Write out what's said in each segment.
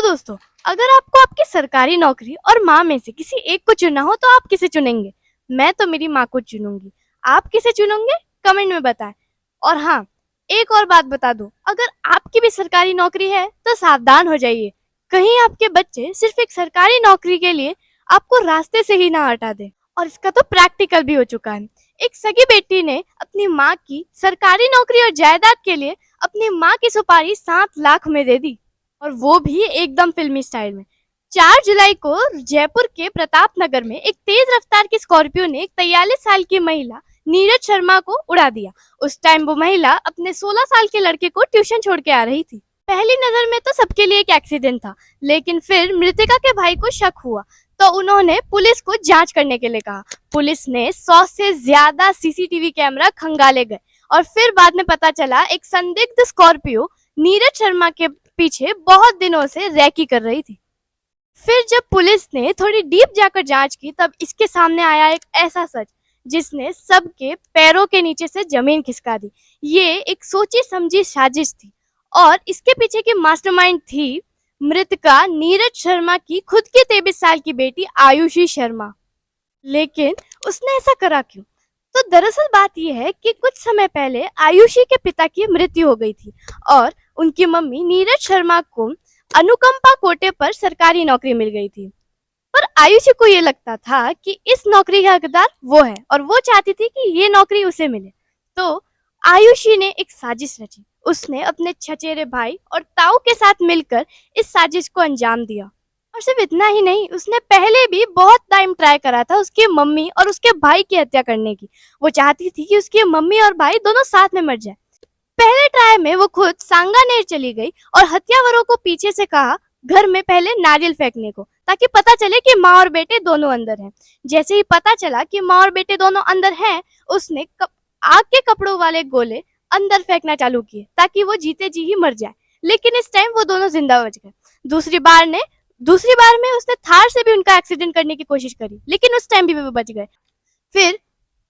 तो दोस्तों, अगर आपको आपकी सरकारी नौकरी और माँ में से किसी एक को चुनना हो तो आप किसे चुनेंगे? मैं तो मेरी माँ को चुनूंगी। आप किसे चुनोगे? कमेंट में बताएं। और हाँ, एक और बात बता दूं, अगर आपकी भी सरकारी नौकरी है तो सावधान हो जाइए। कहीं आपके बच्चे सिर्फ एक सरकारी नौकरी के लिए आपको रास्ते से ही ना हटा दे। और इसका तो प्रैक्टिकल भी हो चुका है। एक सगी बेटी ने अपनी माँ की सरकारी नौकरी और जायदाद के लिए अपनी माँ की सुपारी 7 लाख में दे दी, और वो भी एकदम फिल्मी स्टाइल में। 4 जुलाई को जयपुर के प्रताप नगर में एक तेज रफ्तार की स्कॉर्पियो ने एक 43 साल की महिला नीरज शर्मा को उड़ा दिया। उस टाइम वो महिला अपने 16 साल के लड़के को ट्यूशन छोड़ के आ रही थी। पहली नजर में तो सबके लिए एक एक्सीडेंट था, लेकिन फिर मृतका के भाई को शक हुआ तो उन्होंने पुलिस को जांच करने के लिए कहा। पुलिस ने 100 से ज्यादा सीसीटीवी कैमरा खंगाले गए और फिर बाद में पता चला एक संदिग्ध स्कॉर्पियो नीरज शर्मा के पीछे बहुत दिनों से रैकी कर रही थी। फिर जब पुलिस ने थोड़ी डीप जाकर जांच की तब इसके सामने आया एक ऐसा सच जिसने सबके पैरों के नीचे से जमीन खिसका दी। ये एक सोची समझी साजिश थी और इसके पीछे की मास्टरमाइंड थी मृतका नीरज शर्मा की खुद की 23 साल की बेटी आयुषी शर्मा। लेकिन उसने ऐसा करा क्यों? तो दरअसल बात यह है कि कुछ समय पहले आयुषी के पिता की मृत्यु हो गई थी और उनकी मम्मी नीरज शर्मा को अनुकंपा कोटे पर सरकारी नौकरी मिल गई थी। पर आयुषी को ये लगता था कि इस नौकरी का हकदार वो है और वो चाहती थी कि ये नौकरी उसे मिले। तो आयुषी ने एक साजिश रची। उसने अपने चचेरे भाई और ताऊ के साथ मिलकर इस साजिश को अंजाम दिया। और सिर्फ इतना ही नहीं, उसने पहले भी बहुत टाइम ट्राई करा था उसकी मम्मी और उसके भाई की हत्या करने की। वो चाहती थी कि उसकी मम्मी और भाई दोनों साथ में मर जाए। पहले ट्राई में वो खुद सांगानेर चली गई और हत्यावरों को पीछे से कहा घर में पहले नारियल फेंकने को, ताकि पता चले कि माँ और बेटे दोनों अंदर हैं। जैसे ही पता चला कि माँ और बेटे दोनों अंदर हैं, उसने आग के कपड़ों वाले गोले अंदर फेंकना चालू किए ताकि वो जीते जी ही मर जाए। लेकिन इस टाइम वो दोनों जिंदा बच गए। दूसरी बार में उसने थार से भी उनका एक्सीडेंट करने की कोशिश करी, लेकिन उस टाइम भी वो बच गए। फिर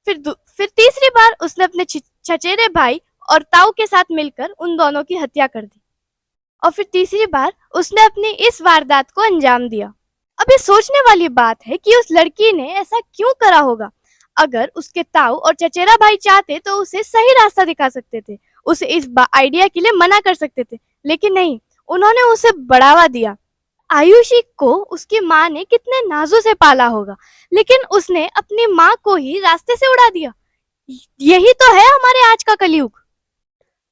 फिर तीसरी बार उसने अपने चचेरे भाई और ताऊ के साथ मिलकर उन दोनों की हत्या कर दी। और फिर तीसरी बार उसने अपनी इस वारदात को अंजाम दिया। अब ये सोचने वाली बात है कि उस लड़की ने ऐसा क्यों करा होगा। अगर उसके ताऊ और चचेरा भाई चाहते तो उसे सही रास्ता दिखा सकते थे, उसे इस आइडिया के लिए मना कर सकते थे, लेकिन नहीं, उन्होंने उसे बढ़ावा दिया। आयुषी को उसकी माँ ने कितने नाजों से पाला होगा, लेकिन उसने अपनी माँ को ही रास्ते से उड़ा दिया। यही तो है हमारे आज का कलयुग।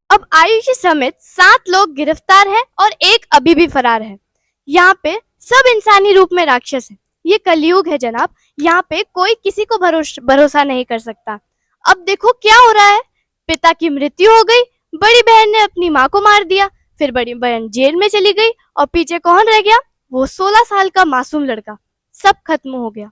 अब आयुषी समेत 7 लोग गिरफ्तार हैं और एक अभी भी फरार है। यहाँ पे सब इंसानी रूप में राक्षस है। ये कलयुग है जनाब, यहाँ पे कोई किसी को भरोसा नहीं कर सकता। अब देखो क्या हो रहा है। पिता की मृत्यु हो गई, बड़ी बहन ने अपनी माँ को मार दिया, फिर बड़ी बहन जेल में चली गई और पीछे कौन रह गया? वो 16 साल का मासूम लड़का। सब खत्म हो गया।